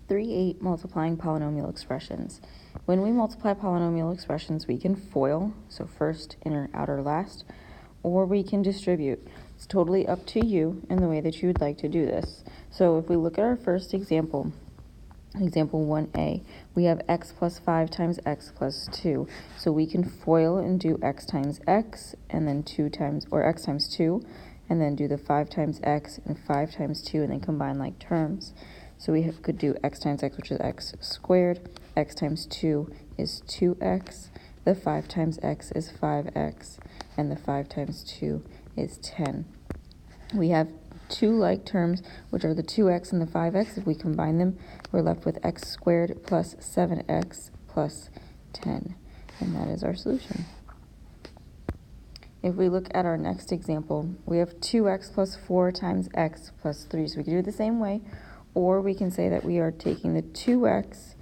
3-8 multiplying polynomial expressions. When we multiply polynomial expressions, we can FOIL, so first, inner, outer, last, or we can distribute. It's totally up to you in the way that you would like to do this. So if we look at our first example, example 1a, we have x plus 5 times x plus 2. So we can FOIL and do x times x, and then 2 times, or x times 2, and then do the 5 times x and 5 times 2, and then combine like terms. So we could do x times x, which is x squared. X times 2 is 2x. The 5 times x is 5x. And the 5 times 2 is 10. We have two like terms, which are the 2x and the 5x. If we combine them, we're left with x squared plus 7x plus 10. And that is our solution. If we look at our next example, we have 2x plus 4 times x plus 3. So we can do it the same way, or we can say that we are taking the 2x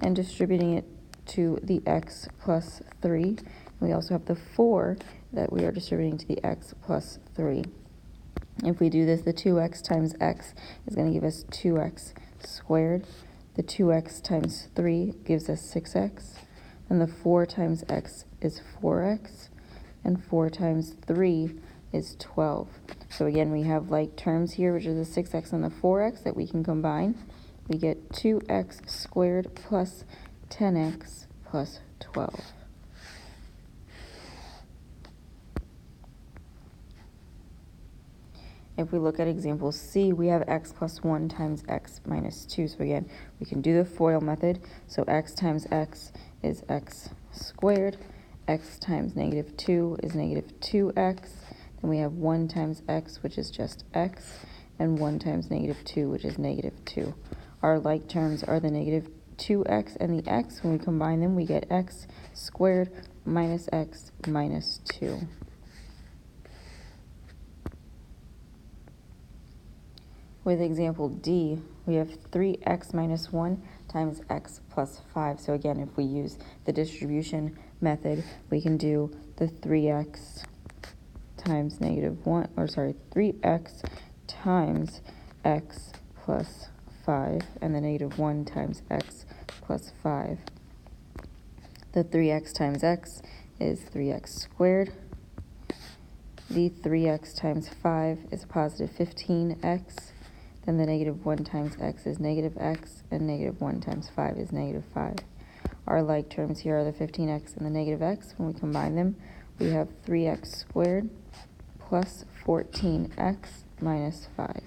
and distributing it to the x plus 3. And we also have the 4 that we are distributing to the x plus 3. If we do this, the 2x times x is going to give us 2x squared. The 2x times 3 gives us 6x. And the 4 times x is 4x. And 4 times 3 is 12. So again, we have like terms here, which are the 6x and the 4x that we can combine. We get 2x squared plus 10x plus 12. If we look at example C, we have x plus 1 times x minus 2. So again, we can do the FOIL method. So x times x is x squared. X times negative 2 is negative 2x. Then we have 1 times x, which is just x, and 1 times negative 2, which is negative 2. Our like terms are the negative 2x and the x. When we combine them, we get x squared minus x minus 2. With example D, we have 3x minus 1 times x plus 5. So again, if we use the distribution method, we can do the 3x times negative 1, or sorry, 3x times x plus 5, and the negative 1 times x plus 5. The 3x times x is 3x squared. The 3x times 5 is positive 15x. Then the negative 1 times x is negative x, and negative 1 times 5 is negative 5. Our like terms here are the 15x and the negative x. When we combine them, we have 3x squared plus 14x minus 5.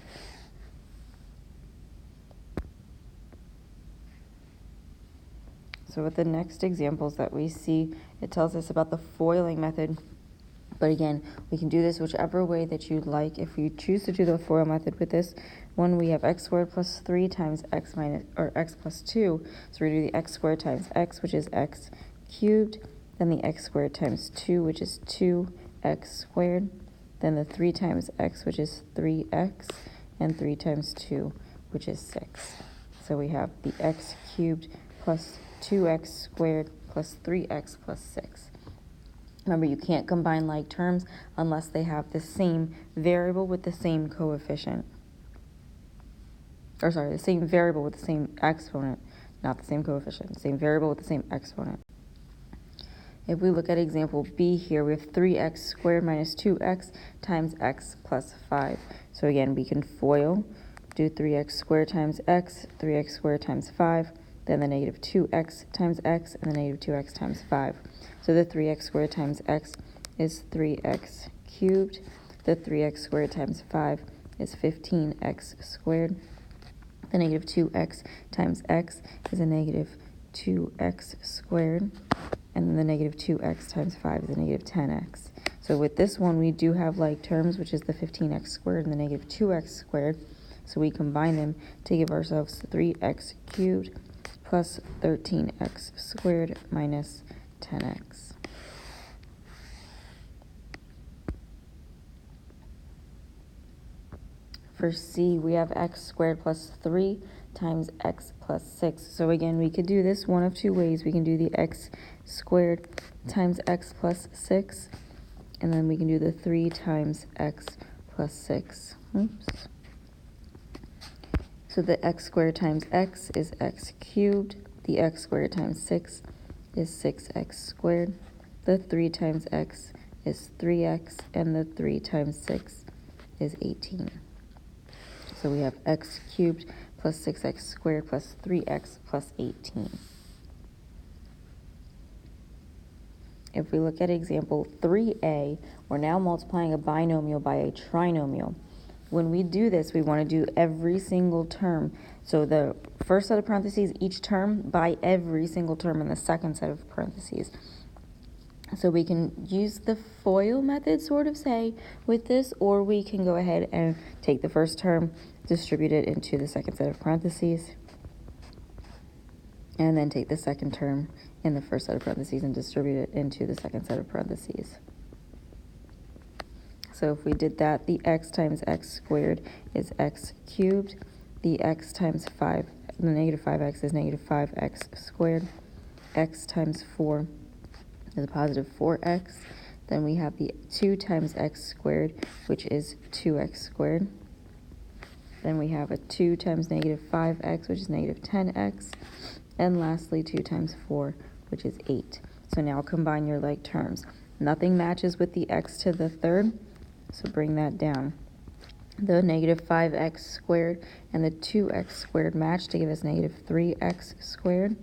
So with the next examples that we see, it tells us about the FOILing method. But again, we can do this whichever way that you'd like. If you choose to do the FOIL method with this one, we have x squared plus 3 times x minus, or x plus 2. So we're going to do the x squared times x, which is x cubed. Then the x squared times 2, which is 2x squared. Then the 3 times x, which is 3x. And 3 times 2, which is 6. So we have the x cubed plus 2x squared plus 3x plus 6. Remember, you can't combine like terms unless they have the same variable with the same coefficient. Or sorry, the same variable with the same exponent, not the same coefficient, same variable with the same exponent. If we look at example B here, we have 3x squared minus 2x times x plus 5. So again, we can FOIL, do 3x squared times x, 3x squared times 5, then the negative 2x times x, and the negative 2x times 5. So the 3x squared times x is 3x cubed. The 3x squared times 5 is 15x squared. The negative 2x times x is a negative 2x squared. And then the negative 2x times 5 is a negative 10x. So with this one, we do have like terms, which is the 15x squared and the negative 2x squared. So we combine them to give ourselves 3x cubed plus 13x squared minus 10x. For C, we have x squared plus 3 times x plus 6. So again, we could do this one of two ways. We can do the x squared times x plus 6, and then we can do the 3 times x plus 6. Oops. So the x squared times x is x cubed. The x squared times 6 is 6x squared. The 3 times x is 3x, and the 3 times 6 is 18. So we have x cubed plus 6x squared plus 3x plus 18. If we look at example 3a, we're now multiplying a binomial by a trinomial. When we do this, we want to do every single term. So the first set of parentheses, each term, by every single term in the second set of parentheses. So we can use the FOIL method, sort of say, with this, or we can go ahead and take the first term, distribute it into the second set of parentheses, and then take the second term in the first set of parentheses and distribute it into the second set of parentheses. So if we did that, the x times x squared is x cubed. The x times 5, the negative 5x is negative 5x squared. X times 4 is a positive 4x. Then we have the 2 times x squared, which is 2x squared. Then we have a 2 times negative 5x, which is negative 10x. And lastly, 2 times 4, which is 8. So now combine your like terms. Nothing matches with the x to the third, so bring that down. The negative 5x squared and the 2x squared match to give us negative 3x squared.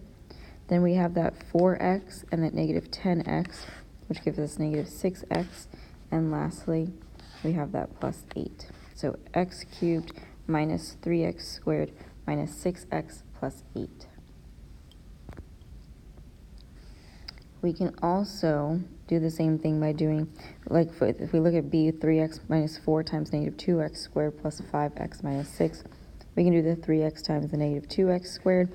Then we have that 4x and that negative 10x, which gives us negative 6x. And lastly, we have that plus 8. So x cubed minus 3x squared minus 6x plus 8. We can also do the same thing by doing, like if we look at b, 3x minus 4 times negative 2x squared plus 5x minus 6, we can do the 3x times the negative 2x squared,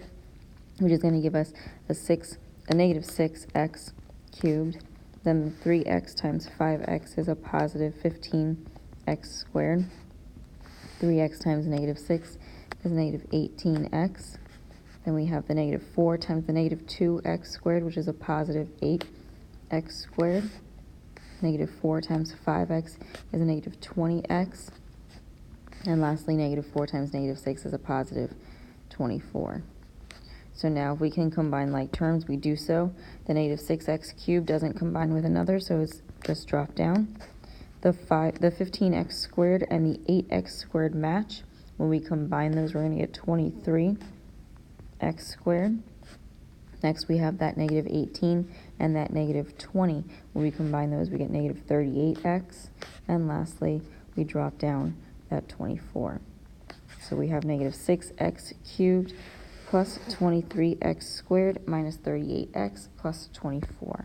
which is going to give us a negative 6x cubed. Then 3x times 5x is a positive 15x squared. 3x times negative 6 is negative 18x. Then we have the negative 4 times the negative 2x squared, which is a positive 8x squared. Negative 4 times 5x is a negative 20x. And lastly, negative 4 times negative 6 is a positive 24. So now if we can combine like terms, we do so. The negative 6x cubed doesn't combine with another, so it's just dropped down. The 15x squared and the 8x squared match. When we combine those, we're going to get 23x squared. Next, we have that negative 18 and that negative 20. When we combine those, we get negative 38x. And lastly, we drop down that 24. So we have negative 6x cubed plus 23x squared minus 38x plus 24.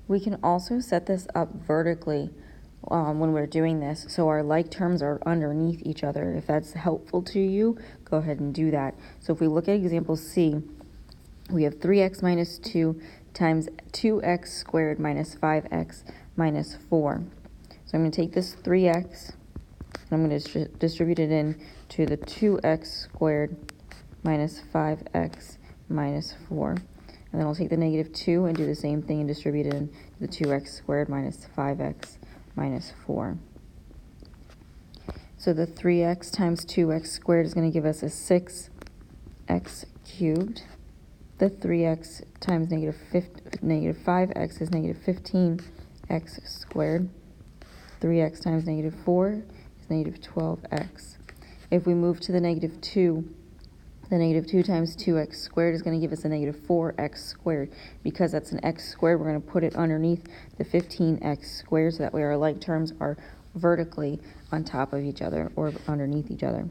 We can also set this up vertically when we're doing this, so our like terms are underneath each other. If that's helpful to you, go ahead and do that. So if we look at example C, we have 3x minus 2 times 2x squared minus 5x minus 4. So I'm going to take this 3x, and I'm going to distribute it in to the 2x squared minus 5x minus 4. And then I'll take the negative 2 and do the same thing and distribute it in to the 2x squared minus 5x minus 4. So the 3x times 2x squared is going to give us a 6x cubed. The 3x times negative 5x is negative 15x squared. 3x times negative 4 is negative 12x. If we move to the negative 2, the negative 2 times 2x squared is going to give us a negative 4x squared. Because that's an x squared, we're going to put it underneath the 15x squared, so that way our like terms are vertically on top of each other or underneath each other.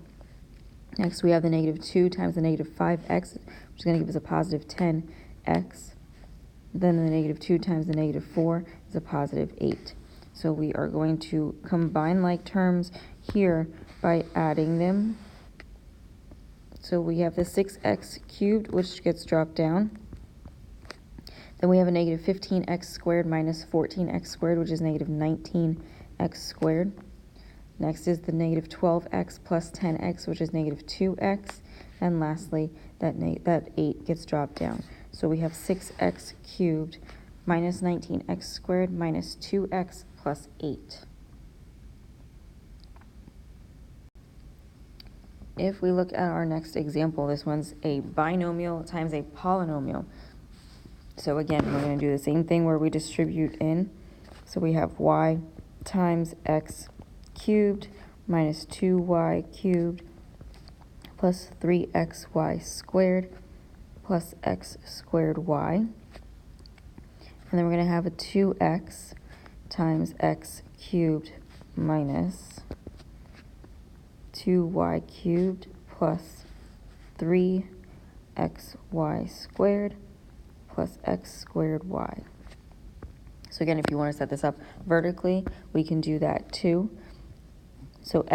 Next, we have the negative 2 times the negative 5x, which is going to give us a positive 10x. Then the negative 2 times the negative 4 is a positive 8. So we are going to combine like terms here by adding them. So we have the 6x cubed, which gets dropped down. Then we have a negative 15x squared minus 14x squared, which is negative 19x squared. Next is the negative 12x plus 10x, which is negative 2x. And lastly, that 8 gets dropped down. So we have 6x cubed minus 19x squared minus 2x plus 8. If we look at our next example, this one's a binomial times a polynomial. So again, we're going to do the same thing where we distribute in. So we have y times x cubed minus 2y cubed plus 3xy squared plus x squared y. And then we're going to have a 2x times x cubed minus 2y cubed plus 3xy squared plus x squared y. So again, if you want to set this up vertically, we can do that too. So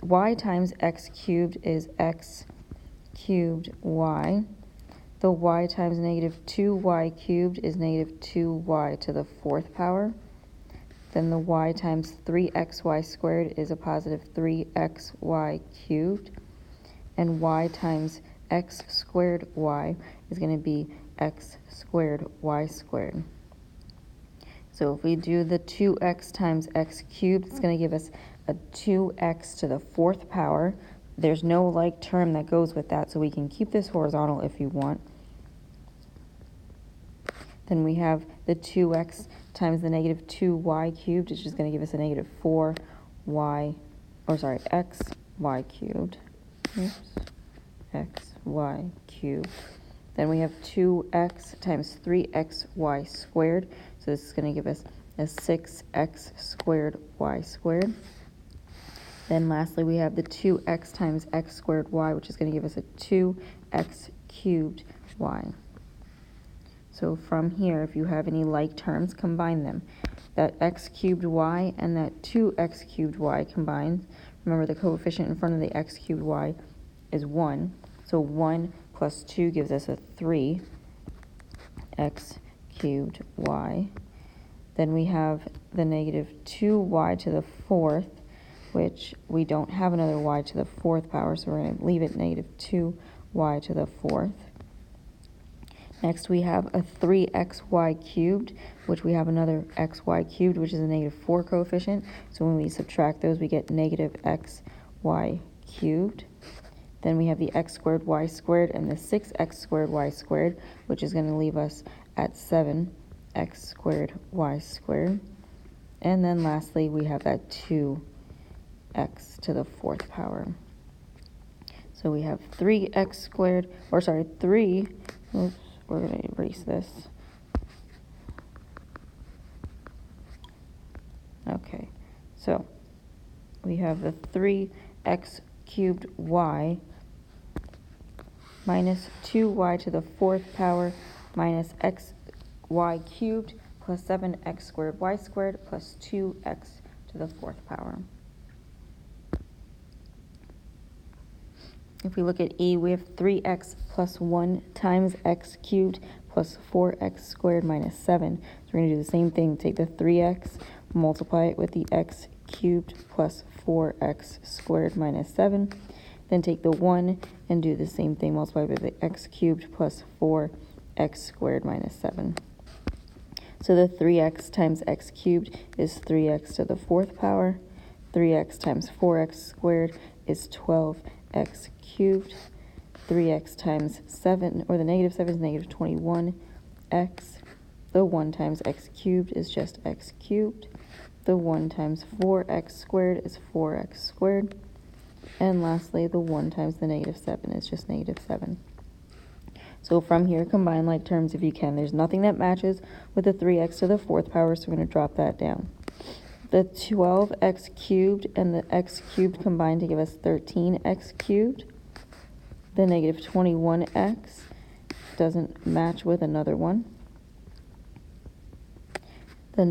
y times x cubed is x cubed y. The y times negative 2y cubed is negative 2y to the 4th power. Then the y times 3xy squared is a positive 3xy cubed. And y times x squared y is going to be x squared y squared. So if we do the 2x times x cubed, it's going to give us a 2x to the 4th power. There's no like term that goes with that, so we can keep this horizontal if you want. Then we have the 2x times the negative 2y cubed, which is going to give us a negative 4y, xy cubed. Oops, xy cubed. Then we have 2x times 3xy squared, so this is going to give us a 6x squared y squared. Then lastly, we have the 2x times x squared y, which is going to give us a 2x cubed y. So from here, if you have any like terms, combine them. That x cubed y and that 2x cubed y combined. Remember, the coefficient in front of the x cubed y is 1. So 1 plus 2 gives us a 3x cubed y. Then we have the negative 2y to the 4th, which we don't have another y to the 4th power, so we're going to leave it negative 2y to the 4th. Next, we have a 3xy cubed, which we have another xy cubed, which is a negative 4 coefficient. So when we subtract those, we get negative xy cubed. Then we have the x squared y squared and the 6x squared y squared, which is going to leave us at 7x squared y squared. And then lastly, we have that 2x to the 4th power. So we have 3x squared, we're going to erase this. Okay, so we have the 3x cubed y minus 2y to the 4th power minus xy cubed plus 7x squared y squared plus 2x to the 4th power. If we look at E, we have 3x plus 1 times x cubed plus 4x squared minus 7. So we're going to do the same thing. Take the 3x, multiply it with the x cubed plus 4x squared minus 7. Then take the 1 and do the same thing. Multiply it with the x cubed plus 4x squared minus 7. So the 3x times x cubed is 3x to the 4th power. 3x times 4x squared is 12x cubed. 3x times 7, or the negative 7 is negative 21x. The 1 times x cubed is just x cubed. The 1 times 4x squared is 4x squared. And lastly, the 1 times the negative 7 is just negative 7. So from here, combine like terms if you can. There's nothing that matches with the 3x to the 4th power, so we're going to drop that down. The 12x cubed and the x cubed combine to give us 13x cubed. The negative 21x doesn't match with another one. The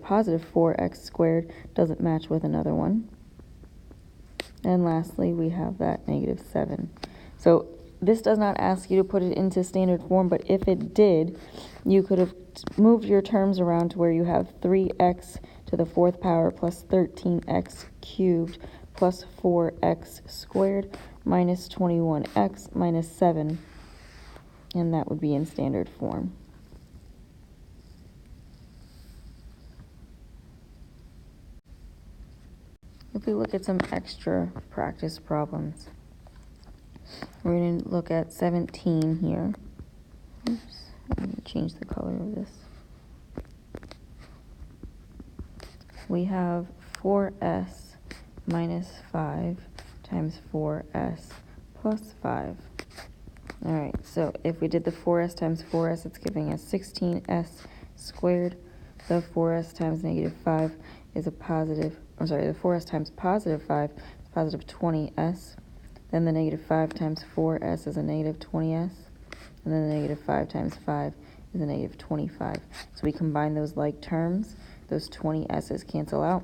positive 4x squared doesn't match with another one. And lastly, we have that negative 7. So this does not ask you to put it into standard form, but if it did, you could have moved your terms around to where you have 3x to the 4th power plus 13x cubed plus 4x squared minus 21x minus 7, and that would be in standard form. If we look at some extra practice problems. We're going to look at 17 here. Oops, I'm going to change the color of this. We have 4s minus 5 times 4s plus 5. All right, so if we did the 4s times 4s, it's giving us 16s squared. The 4s times negative 5 is a positive, the 4s times positive 5 is positive 20s. Then the negative 5 times 4s is a negative 20s. And then the negative 5 times 5 is a negative 25. So we combine those like terms. Those 20s's cancel out.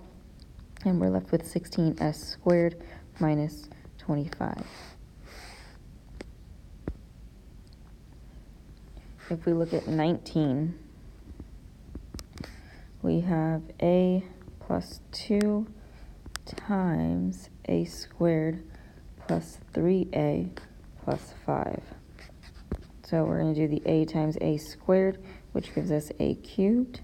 And we're left with 16s squared minus 25. If we look at 19, we have a plus 2 times a squared plus 3a plus 5. So we're going to do the a times a squared, which gives us a cubed.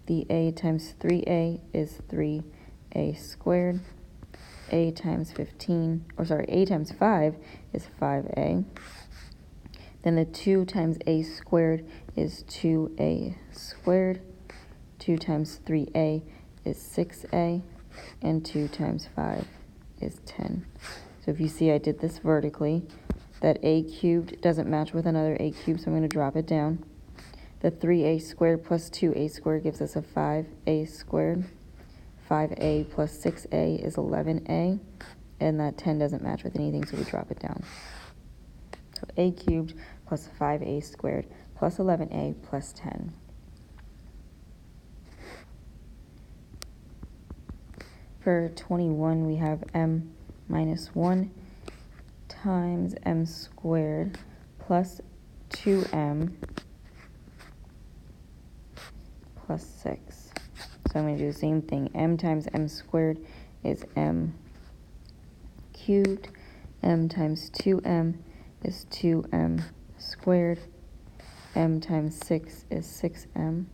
The a times 3a is 3a squared. A times 5 is 5a. Then the 2 times a squared is 2a squared. 2 times 3a is 6a. And 2 times 5 is 10. So if you see I did this vertically, that a cubed doesn't match with another a cubed, so I'm going to drop it down. The 3a squared plus 2a squared gives us a 5a squared. 5a plus 6a is 11a. And that 10 doesn't match with anything, so we drop it down. So a cubed plus 5a squared plus 11a plus 10. For 21, we have m minus 1 times m squared plus 2m plus 6. So I'm going to do the same thing. M times m squared is m cubed. M times 2m is 2m squared. M times 6 is 6m.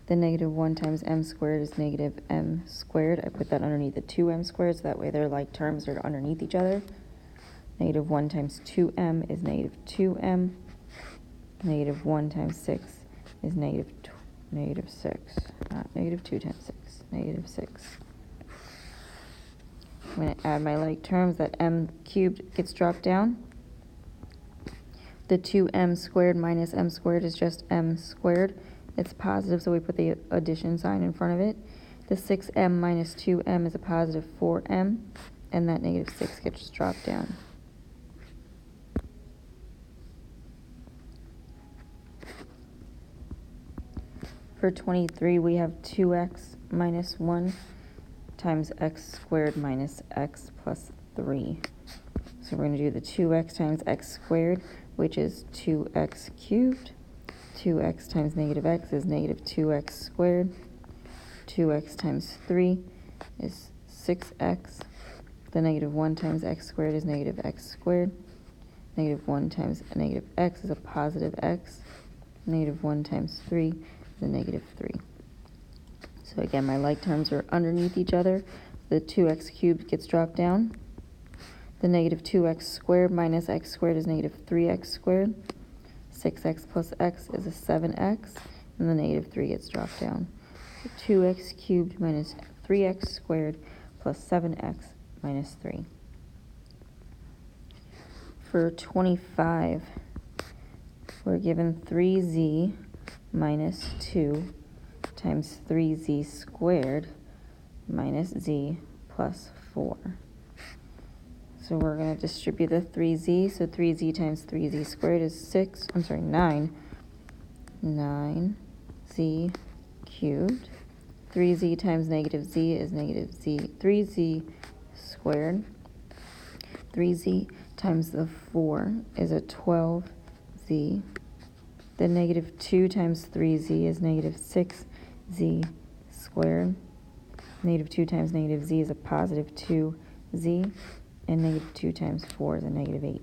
The negative 1 times m squared is negative m squared. I put that underneath the 2m squared, so that way they're like terms are underneath each other. Negative 1 times 2m is negative 2m. Negative 1 times 6 is negative 6. Negative 2 times 6, negative 6. I'm going to add my like terms. That m cubed gets dropped down. The 2m squared minus m squared is just m squared. It's positive, so we put the addition sign in front of it. The 6m minus 2m is a positive 4m, and that negative 6 gets dropped down. For 23, we have 2x minus 1 times x squared minus x plus 3. So we're going to do the 2x times x squared, which is 2x cubed. 2x times negative x is negative 2x squared. 2x times 3 is 6x. The negative 1 times x squared is negative x squared. Negative 1 times a negative x is a positive x. Negative 1 times 3 is a negative 3. So again, my like terms are underneath each other. The 2x cubed gets dropped down. The negative 2x squared minus x squared is negative 3x squared. 6x plus x is a 7x, and the negative 3 gets dropped down. So 2x cubed minus 3x squared plus 7x minus 3. For 25, we're given 3z minus 2 times 3z squared minus z plus 4. So we're going to distribute the 3z. So 3z times 3z squared is 9. 9z cubed. 3z times negative z is negative 3z squared. 3z times the 4 is a 12z. The negative 2 times 3z is negative 6z squared. Negative 2 times negative z is a positive 2z. And negative 2 times 4 is a negative 8.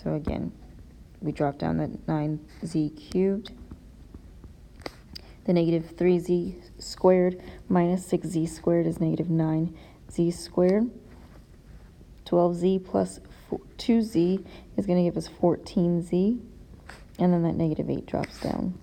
So again, we drop down the 9z cubed. The negative 3z squared minus 6z squared is negative 9z squared. 12z plus 2z is going to give us 14z. And then that negative 8 drops down.